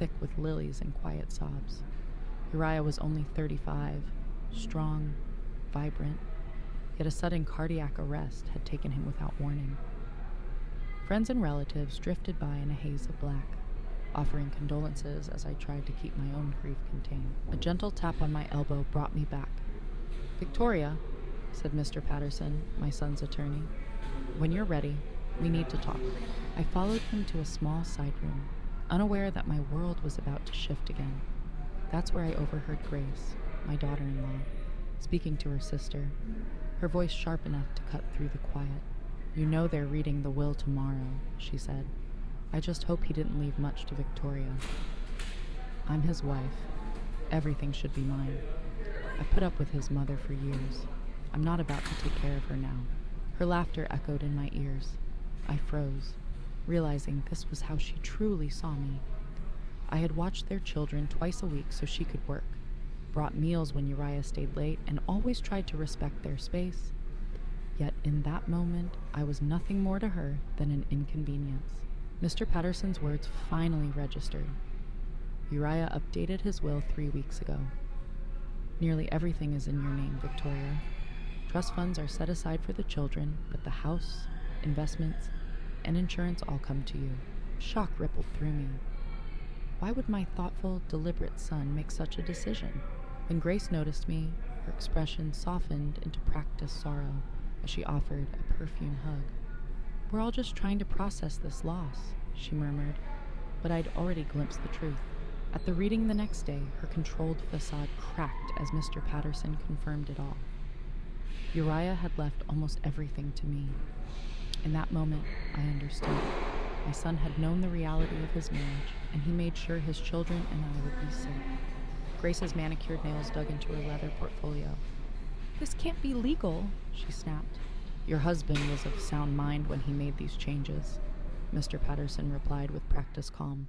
thick with lilies and quiet sobs. Uriah was only 35, strong, vibrant, yet a sudden cardiac arrest had taken him without warning. Friends and relatives drifted by in a haze of black, offering condolences as I tried to keep my own grief contained. A gentle tap on my elbow brought me back. "Victoria," said Mr. Patterson, my son's attorney, "when you're ready, we need to talk." I followed him to a small side room, unaware that my world was about to shift again. That's where I overheard Grace, my daughter-in-law, speaking to her sister, her voice sharp enough to cut through the quiet. "You know they're reading the will tomorrow," she said. "I just hope he didn't leave much to Victoria. I'm his wife. Everything should be mine. I've put up with his mother for years. I'm not about to take care of her now." Her laughter echoed in my ears. I froze, realizing this was how she truly saw me. I had watched their children twice a week so she could work, brought meals when Uriah stayed late, and always tried to respect their space. Yet in that moment, I was nothing more to her than an inconvenience. Mr. Patterson's words finally registered. Uriah updated his will 3 weeks ago. "Nearly everything is in your name, Victoria. Trust funds are set aside for the children, but the house, investments, and insurance all come to you." Shock rippled through me. Why would my thoughtful, deliberate son make such a decision? When Grace noticed me, her expression softened into practiced sorrow as she offered a perfume hug. "We're all just trying to process this loss," she murmured, but I'd already glimpsed the truth. At the reading the next day, her controlled facade cracked as Mr. Patterson confirmed it all. Uriah had left almost everything to me. In that moment, I understood. My son had known the reality of his marriage, and he made sure his children and I would be safe. Grace's manicured nails dug into her leather portfolio. "This can't be legal," she snapped. "Your husband was of sound mind when he made these changes," Mr. Patterson replied with practiced calm.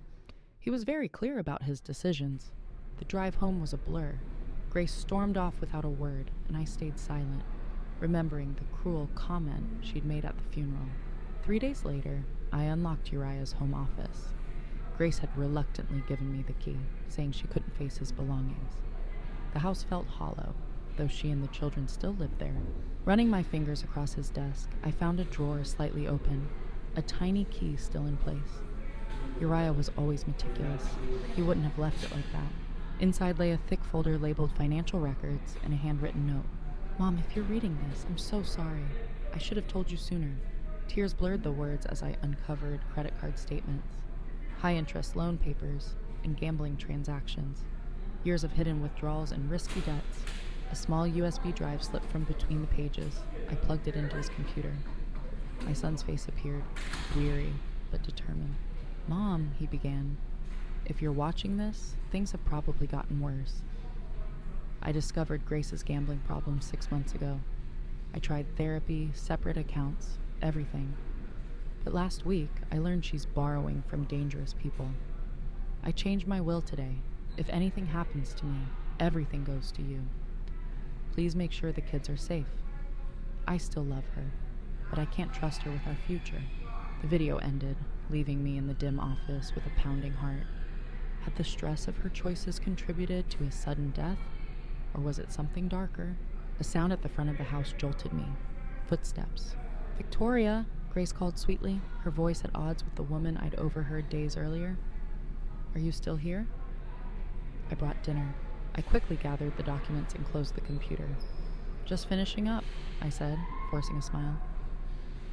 He was very clear about his decisions. The drive home was a blur. Grace stormed off without a word, and I stayed silent, remembering the cruel comment she'd made at the funeral. 3 days later, I unlocked Uriah's home office. Grace had reluctantly given me the key, saying she couldn't face his belongings. The house felt hollow, though she and the children still lived there. Running my fingers across his desk, I found a drawer slightly open, a tiny key still in place. Uriah was always meticulous. He wouldn't have left it like that. Inside lay a thick folder labeled financial records and a handwritten note. "Mom, if you're reading this, I'm so sorry. I should have told you sooner." Tears blurred the words as I uncovered credit card statements, high-interest loan papers, and gambling transactions. Years of hidden withdrawals and risky debts. A small USB drive slipped from between the pages. I plugged it into his computer. My son's face appeared, weary but determined. "Mom," he began, "if you're watching this, things have probably gotten worse. I discovered Grace's gambling problem 6 months ago. I tried therapy, separate accounts, everything. But last week, I learned she's borrowing from dangerous people. I changed my will today. If anything happens to me, everything goes to you. Please make sure the kids are safe. I still love her, but I can't trust her with our future." The video ended, leaving me in the dim office with a pounding heart. Had the stress of her choices contributed to his sudden death, or was it something darker? A sound at the front of the house jolted me. Footsteps. "Victoria," Grace called sweetly, her voice at odds with the woman I'd overheard days earlier. "Are you still here?" I brought dinner. I quickly gathered the documents and closed the computer. "Just finishing up," I said, forcing a smile.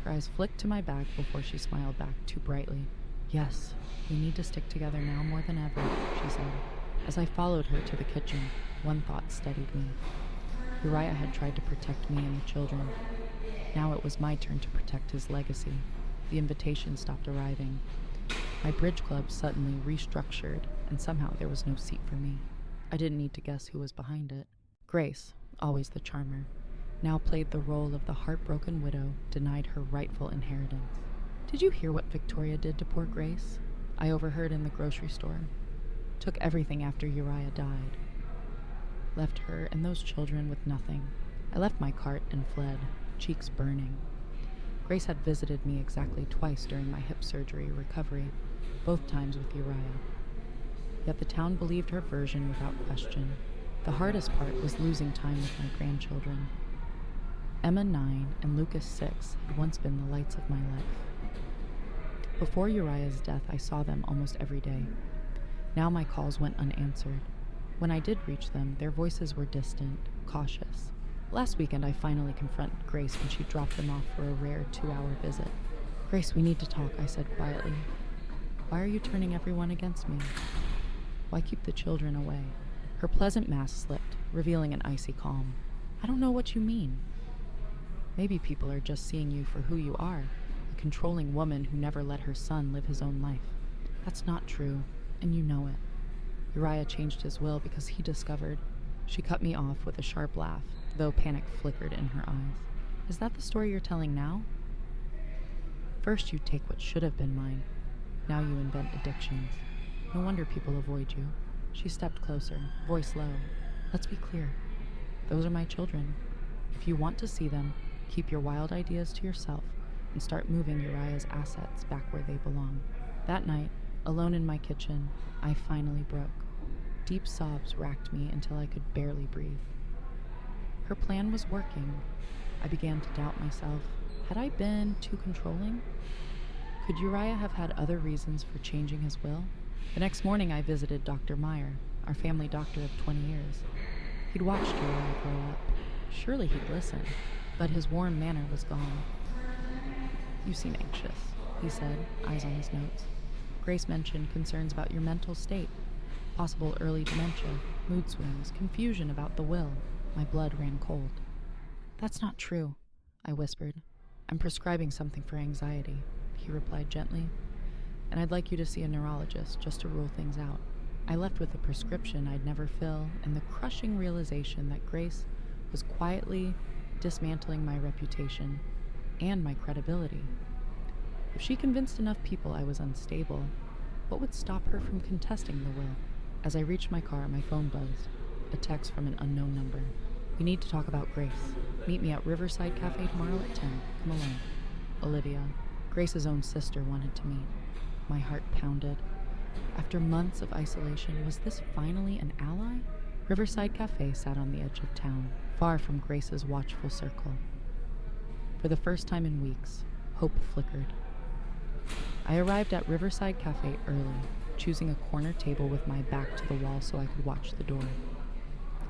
Her eyes flicked to my bag before she smiled back too brightly. "Yes, we need to stick together now more than ever," she said. As I followed her to the kitchen, one thought steadied me. Uriah had tried to protect me and the children. Now it was my turn to protect his legacy. The invitation stopped arriving. My bridge club suddenly restructured, and somehow there was no seat for me. I didn't need to guess who was behind it. Grace, always the charmer, now played the role of the heartbroken widow denied her rightful inheritance. "Did you hear what Victoria did to poor Grace?" I overheard in the grocery store. "Took everything after Uriah died. Left her and those children with nothing. I left my cart and fled, cheeks burning. Grace had visited me exactly twice during my hip surgery recovery, both times with Uriah. yet the town believed her version without question. The hardest part was losing time with my grandchildren. Emma, 9, and Lucas, 6, had once been the lights of my life. Before Uriah's death, I saw them almost every day. Now my calls went unanswered. When I did reach them, their voices were distant, cautious. Last weekend, I finally confronted Grace when she dropped them off for a rare 2-hour visit. "Grace, we need to talk," I said quietly. "Why are you turning everyone against me? Why keep the children away?" Her pleasant mask slipped, revealing an icy calm. "I don't know what you mean. Maybe people are just seeing you for who you are, a controlling woman who never let her son live his own life. That's not true, and you know it. Uriah changed his will because he discovered." She cut me off with a sharp laugh, though panic flickered in her eyes. "Is that the story you're telling now? First you take what should have been mine. Now you invent addictions. No wonder people avoid you." She stepped closer, voice low. "Let's be clear. Those are my children. If you want to see them, keep your wild ideas to yourself and start moving Uriah's assets back where they belong." That night, alone in my kitchen, I finally broke. Deep sobs racked me until I could barely breathe. Her plan was working. I began to doubt myself. Had I been too controlling? Could Uriah have had other reasons for changing his will? The next morning I visited Dr. Meyer, our family doctor of 20 years. He'd watched Uriah grow up. Surely he'd listen, but his warm manner was gone. "You seem anxious," he said, eyes on his notes. "Grace mentioned concerns about your mental state, possible early dementia, mood swings, confusion about the will." My blood ran cold. "That's not true," I whispered. "I'm prescribing something for anxiety," he replied gently. "And I'd like you to see a neurologist just to rule things out." I left with a prescription I'd never fill and the crushing realization that Grace was quietly dismantling my reputation and my credibility. If she convinced enough people I was unstable, what would stop her from contesting the will? As I reached my car, my phone buzzed. A text from an unknown number. "We need to talk about Grace. Meet me at Riverside Cafe tomorrow at 10. Come along. Olivia." Grace's own sister wanted to meet. My heart pounded. After months of isolation, was this finally an ally? Riverside Cafe sat on the edge of town, far from Grace's watchful circle. For the first time in weeks, hope flickered. I arrived at Riverside Cafe early, choosing a corner table with my back to the wall so I could watch the door.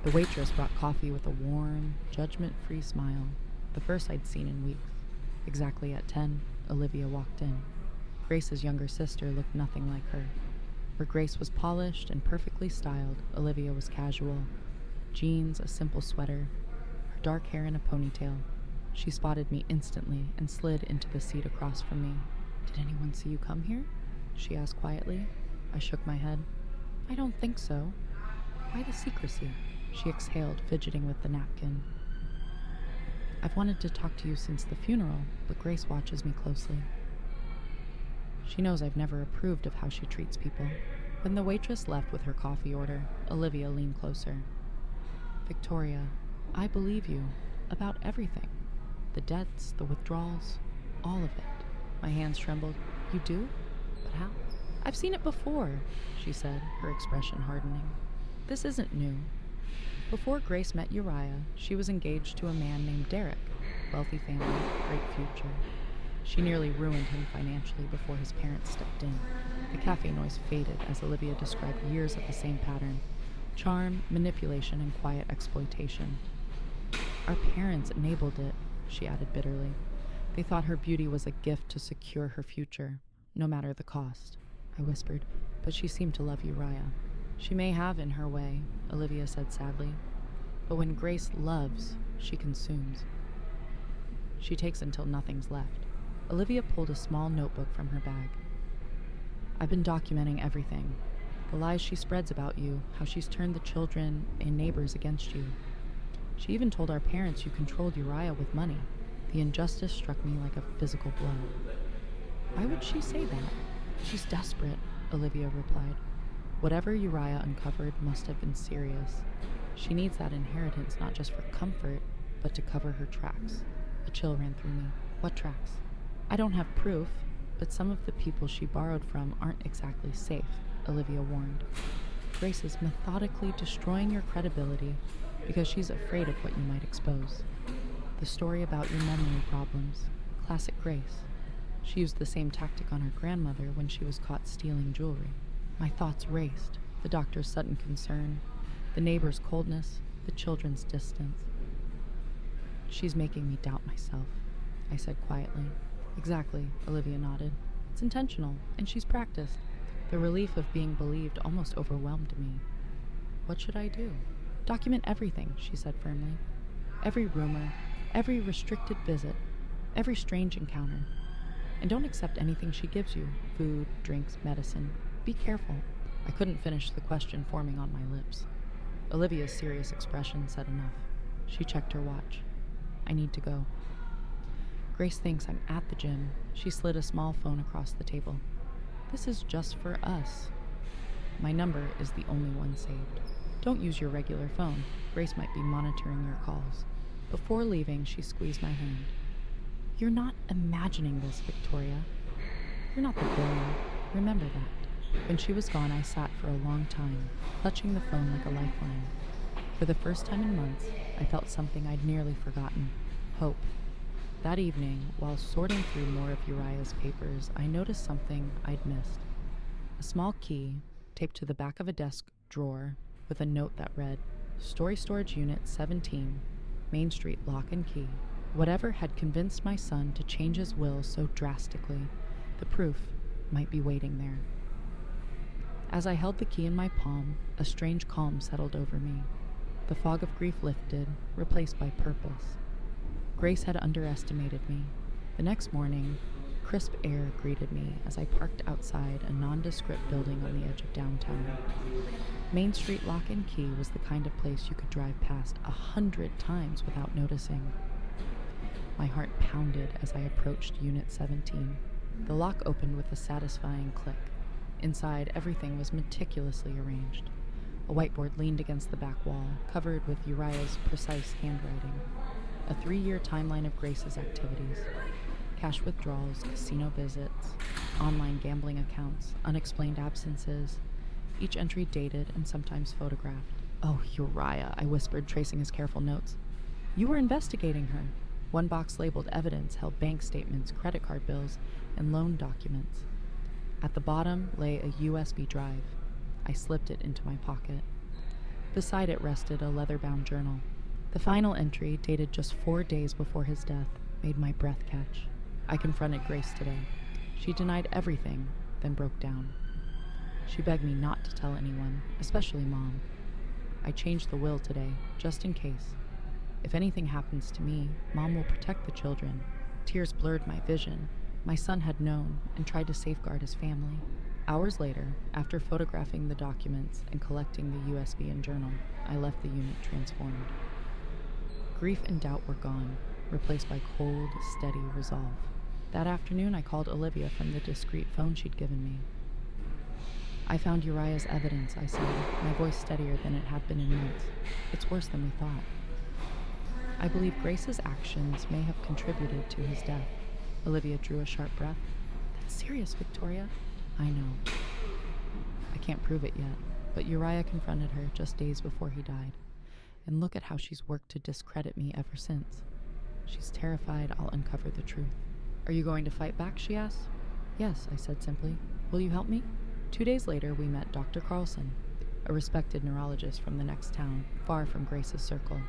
The waitress brought coffee with a warm, judgment-free smile, the first I'd seen in weeks. Exactly at 10, Olivia walked in. Grace's younger sister looked nothing like her. Where Grace was polished and perfectly styled, Olivia was casual. Jeans, a simple sweater, her dark hair in a ponytail. She spotted me instantly and slid into the seat across from me. "Did anyone see you come here?" she asked quietly. I shook my head. "I don't think so. Why the secrecy?" She exhaled, fidgeting with the napkin. "I've wanted to talk to you since the funeral, but Grace watches me closely. She knows I've never approved of how she treats people." When the waitress left with her coffee order, Olivia leaned closer. "Victoria, I believe you. About everything. The debts, the withdrawals, all of it." My hands trembled. "You do? But how?" "I've seen it before," she said, her expression hardening. "This isn't new. Before Grace met Uriah, she was engaged to a man named Derek. Wealthy family, great future. She nearly ruined him financially before his parents stepped in." The cafe noise faded as Olivia described years of the same pattern: charm, manipulation, and quiet exploitation. "Our parents enabled it," she added bitterly. "They thought her beauty was a gift to secure her future, no matter the cost." I whispered, "But she seemed to love Uriah." "She may have in her way," Olivia said sadly. "But when Grace loves, she consumes. She takes until nothing's left." Olivia pulled a small notebook from her bag. "I've been documenting everything. The lies she spreads about you, how she's turned the children and neighbors against you. She even told our parents you controlled Uriah with money. The injustice struck me like a physical blow." "Why would she say that?" "She's desperate," Olivia replied. "Whatever Uriah uncovered must have been serious. She needs that inheritance not just for comfort, but to cover her tracks." A chill ran through me. "What tracks?" "I don't have proof, but some of the people she borrowed from aren't exactly safe. Olivia warned. Grace is methodically destroying your credibility because she's afraid of what you might expose. The story about your memory problems. Classic Grace. She used the same tactic on her grandmother when she was caught stealing jewelry. My thoughts raced. The doctor's sudden concern, the neighbor's coldness, the children's distance. She's making me doubt myself, I said quietly. Exactly, Olivia nodded. It's intentional, and she's practiced. The relief of being believed almost overwhelmed me. What should I do? Document everything, she said firmly. Every rumor, every restricted visit, every strange encounter. And don't accept anything she gives you, food, drinks, medicine. Be careful. I couldn't finish the question forming on my lips. Olivia's serious expression said enough. She checked her watch. I need to go. Grace thinks I'm at the gym. She slid a small phone across the table. This is just for us. My number is the only one saved. Don't use your regular phone. Grace might be monitoring your calls. Before leaving, she squeezed my hand. You're not imagining this, Victoria. You're not the villain. Remember that. When she was gone, I sat for a long time, clutching the phone like a lifeline. For the first time in months, I felt something I'd nearly forgotten. Hope. That evening, while sorting through more of Uriah's papers, I noticed something I'd missed. A small key, taped to the back of a desk drawer, with a note that read, Story Storage Unit 17, Main Street Lock and Key. Whatever had convinced my son to change his will so drastically, the proof might be waiting there. As I held the key in my palm, a strange calm settled over me. The fog of grief lifted, replaced by purpose. Grace had underestimated me. The next morning, crisp air greeted me as I parked outside a nondescript building on the edge of downtown. Main Street Lock and Key was the kind of place you could drive past 100 times without noticing. My heart pounded as I approached Unit 17. The lock opened with a satisfying click. Inside, everything was meticulously arranged. A whiteboard leaned against the back wall, covered with Uriah's precise handwriting. A 3-year timeline of Grace's activities. Cash withdrawals, casino visits, online gambling accounts, unexplained absences, each entry dated and sometimes photographed. Oh, Uriah, I whispered, tracing his careful notes. You were investigating her. One box labeled evidence held bank statements, credit card bills, and loan documents. At the bottom lay a USB drive. I slipped it into my pocket. Beside it rested a leather-bound journal. The final entry, dated just 4 days before his death, made my breath catch. I confronted Grace today. She denied everything, then broke down. She begged me not to tell anyone, especially Mom. I changed the will today, just in case. If anything happens to me, Mom will protect the children. Tears blurred my vision. My son had known and tried to safeguard his family. Hours later, after photographing the documents and collecting the USB and journal, I left the unit transformed. Grief and doubt were gone, replaced by cold, steady resolve. That afternoon, I called Olivia from the discreet phone she'd given me. I found Uriah's evidence, I said, my voice steadier than it had been in months. It's worse than we thought. I believe Grace's actions may have contributed to his death. Olivia drew a sharp breath. That's serious, Victoria. I know. I can't prove it yet, but Uriah confronted her just days before he died. And look at how she's worked to discredit me ever since. She's terrified I'll uncover the truth. Are you going to fight back, she asked. Yes, I said simply. Will you help me? 2 days later, we met Dr. Carlson, a respected neurologist from the next town, far from Grace's circle.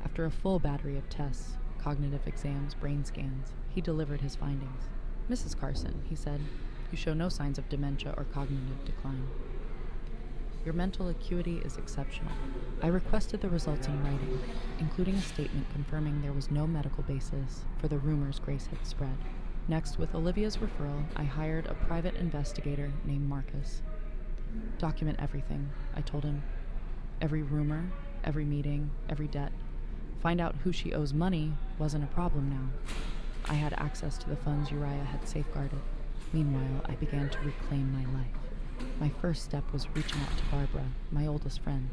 After a full battery of tests, cognitive exams, brain scans, he delivered his findings. Mrs. Carson, he said, you show no signs of dementia or cognitive decline. Your mental acuity is exceptional. I requested the results in writing, including a statement confirming there was no medical basis for the rumors Grace had spread. Next, with Olivia's referral, I hired a private investigator named Marcus. Document everything, I told him. Every rumor, every meeting, every debt. Find out who she owes money wasn't a problem now. I had access to the funds Uriah had safeguarded. Meanwhile, I began to reclaim my life. My first step was reaching out to Barbara, my oldest friend,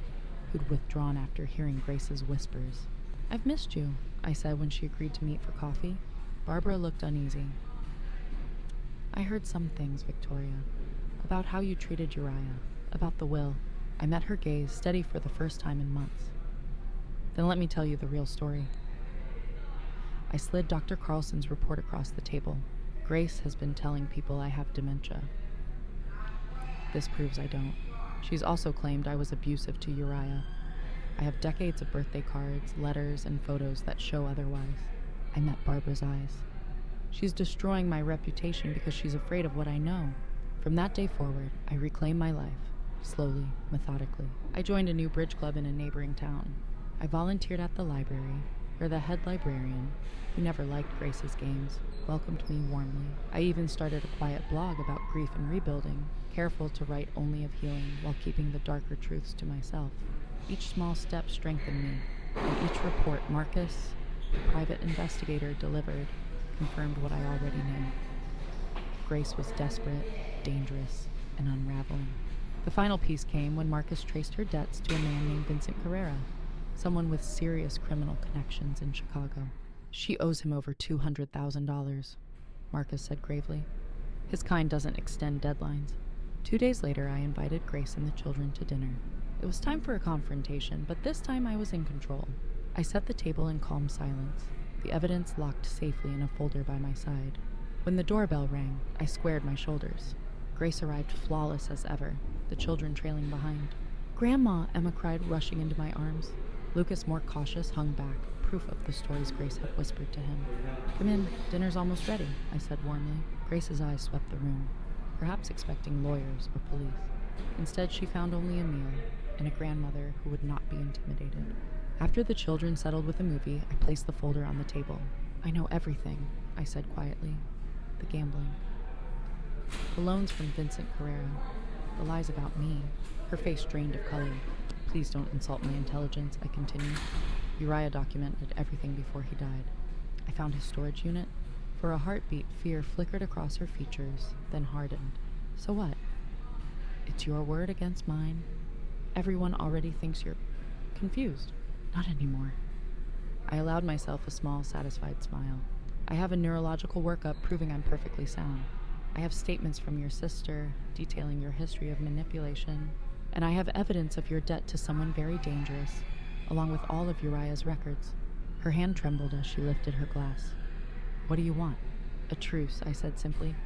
who'd withdrawn after hearing Grace's whispers. I've missed you, I said when she agreed to meet for coffee. Barbara looked uneasy. I heard some things, Victoria. About how you treated Uriah, about the will. I met her gaze steady for the first time in months. Then let me tell you the real story. I slid Dr. Carlson's report across the table. Grace has been telling people I have dementia. This proves I don't. She's also claimed I was abusive to Uriah. I have decades of birthday cards, letters, and photos that show otherwise. I met Barbara's eyes. She's destroying my reputation because she's afraid of what I know. From that day forward, I reclaimed my life, slowly, methodically. I joined a new bridge club in a neighboring town. I volunteered at the library, where the head librarian, who never liked Grace's games, welcomed me warmly. I even started a quiet blog about grief and rebuilding, careful to write only of healing while keeping the darker truths to myself. Each small step strengthened me, and each report Marcus, the private investigator, delivered confirmed what I already knew. Grace was desperate, dangerous, and unraveling. The final piece came when Marcus traced her debts to a man named Vincent Carrera, someone with serious criminal connections in Chicago. She owes him over $200,000, Marcus said gravely. His kind doesn't extend deadlines. 2 days later, I invited Grace and the children to dinner. It was time for a confrontation, but this time I was in control. I set the table in calm silence, the evidence locked safely in a folder by my side. When the doorbell rang, I squared my shoulders. Grace arrived flawless as ever, the children trailing behind. "Grandma," Emma cried, rushing into my arms. Lucas, more cautious, hung back, proof of the stories Grace had whispered to him. "Come in, dinner's almost ready," I said warmly. Grace's eyes swept the room, perhaps expecting lawyers or police. Instead, she found only a meal and a grandmother who would not be intimidated. After the children settled with a movie, I placed the folder on the table. "I know everything," I said quietly. The gambling. The loans from Vincent Carrera. The lies about me. Her face drained of color. "Please don't insult my intelligence," I continued. Uriah documented everything before he died. I found his storage unit. For a heartbeat, fear flickered across her features, then hardened. "So what? It's your word against mine. Everyone already thinks you're confused." "Not anymore." I allowed myself a small, satisfied smile. "I have a neurological workup proving I'm perfectly sound. I have statements from your sister detailing your history of manipulation, and I have evidence of your debt to someone very dangerous, along with all of Uriah's records." Her hand trembled as she lifted her glass. "What do you want?" "A truce," I said simply.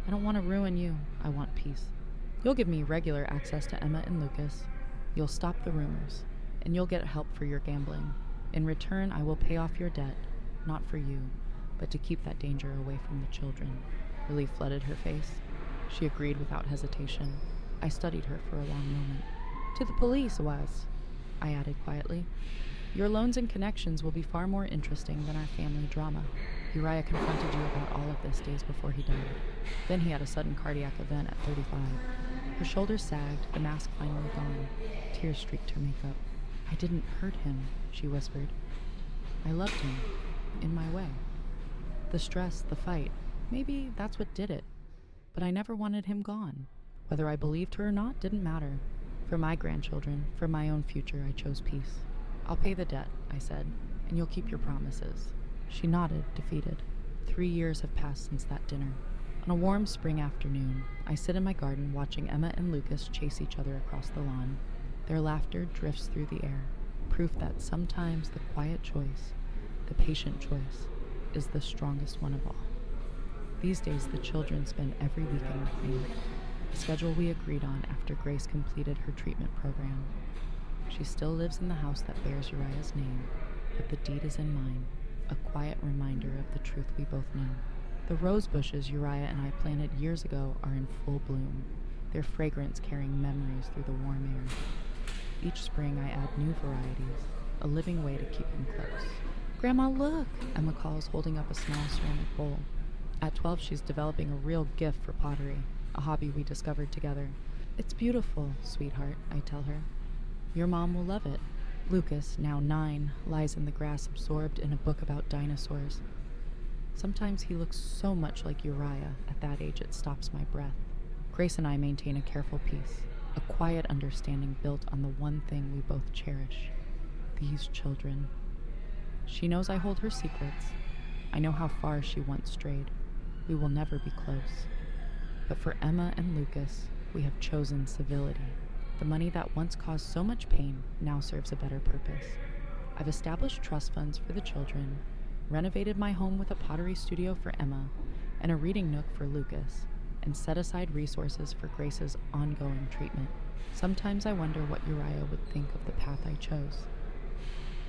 "I don't want to ruin you. I want peace. You'll give me regular access to Emma and Lucas. You'll stop the rumors, and you'll get help for your gambling. In return, I will pay off your debt, not for you, but to keep that danger away from the children." Relief flooded her face. She agreed without hesitation. I studied her for a long moment. "To the police, was," I added quietly. "Your loans and connections will be far more interesting than our family drama. Uriah confronted you about all of this days before he died. Then he had a sudden cardiac event at 35. Her shoulders sagged, the mask finally gone. Tears streaked her makeup. "I didn't hurt him," she whispered. "I loved him, in my way. The stress, the fight, maybe that's what did it. But I never wanted him gone. Whether I believed her or not didn't matter. For my grandchildren, for my own future, I chose peace. I'll pay the debt," I said, "and you'll keep your promises." She nodded, defeated. 3 years have passed since that dinner. On a warm spring afternoon, I sit in my garden watching Emma and Lucas chase each other across the lawn. Their laughter drifts through the air, proof that sometimes the quiet choice, the patient choice, is the strongest one of all. These days, the children spend every weekend with me, a schedule we agreed on after Grace completed her treatment program. She still lives in the house that bears Uriah's name, but the deed is in mine, a quiet reminder of the truth we both know. The rose bushes Uriah and I planted years ago are in full bloom, their fragrance carrying memories through the warm air. Each spring I add new varieties, a living way to keep them close. "Grandma, look!" Emma calls, holding up a small ceramic bowl. At 12, she's developing a real gift for pottery, a hobby we discovered together. "It's beautiful, sweetheart," I tell her. "Your mom will love it." Lucas, now 9, lies in the grass absorbed in a book about dinosaurs. Sometimes he looks so much like Uriah, at that age it stops my breath. Grace and I maintain a careful peace, a quiet understanding built on the one thing we both cherish: these children. She knows I hold her secrets. I know how far she once strayed. We will never be close. But for Emma and Lucas, we have chosen civility. The money that once caused so much pain now serves a better purpose. I've established trust funds for the children, renovated my home with a pottery studio for Emma, and a reading nook for Lucas, and set aside resources for Grace's ongoing treatment. Sometimes I wonder what Uriah would think of the path I chose.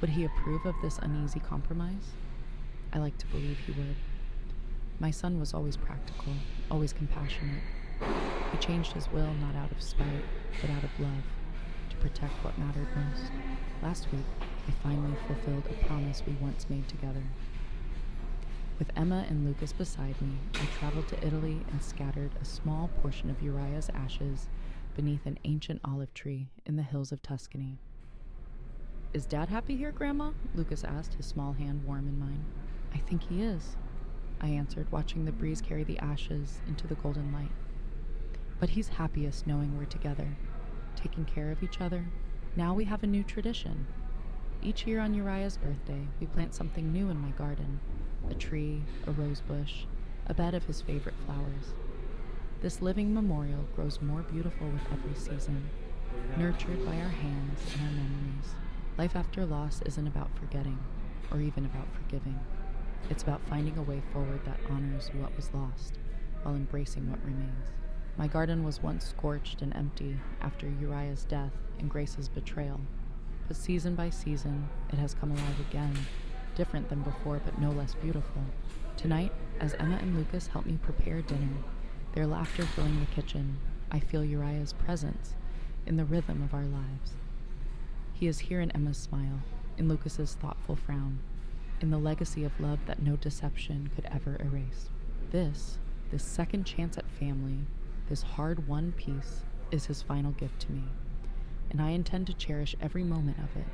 Would he approve of this uneasy compromise? I like to believe he would. My son was always practical, always compassionate. He changed his will not out of spite, but out of love, to protect what mattered most. Last week, I finally fulfilled a promise we once made together. With Emma and Lucas beside me, I traveled to Italy and scattered a small portion of Uriah's ashes beneath an ancient olive tree in the hills of Tuscany. "Is Dad happy here, Grandma?" Lucas asked, his small hand warm in mine. "I think he is," I answered, watching the breeze carry the ashes into the golden light. "But he's happiest knowing we're together, taking care of each other. Now we have a new tradition. Each year on Uriah's birthday, we plant something new in my garden. A tree, a rose bush, a bed of his favorite flowers. This living memorial grows more beautiful with every season, nurtured by our hands and our memories. Life after loss isn't about forgetting, or even about forgiving. It's about finding a way forward that honors what was lost, while embracing what remains. My garden was once scorched and empty after Uriah's death and Grace's betrayal, but season by season, it has come alive again, different than before, but no less beautiful. Tonight, as Emma and Lucas help me prepare dinner, their laughter filling the kitchen, I feel Uriah's presence in the rhythm of our lives. He is here in Emma's smile, in Lucas's thoughtful frown, in the legacy of love that no deception could ever erase. This second chance at family, this hard-won peace, is his final gift to me, and I intend to cherish every moment of it,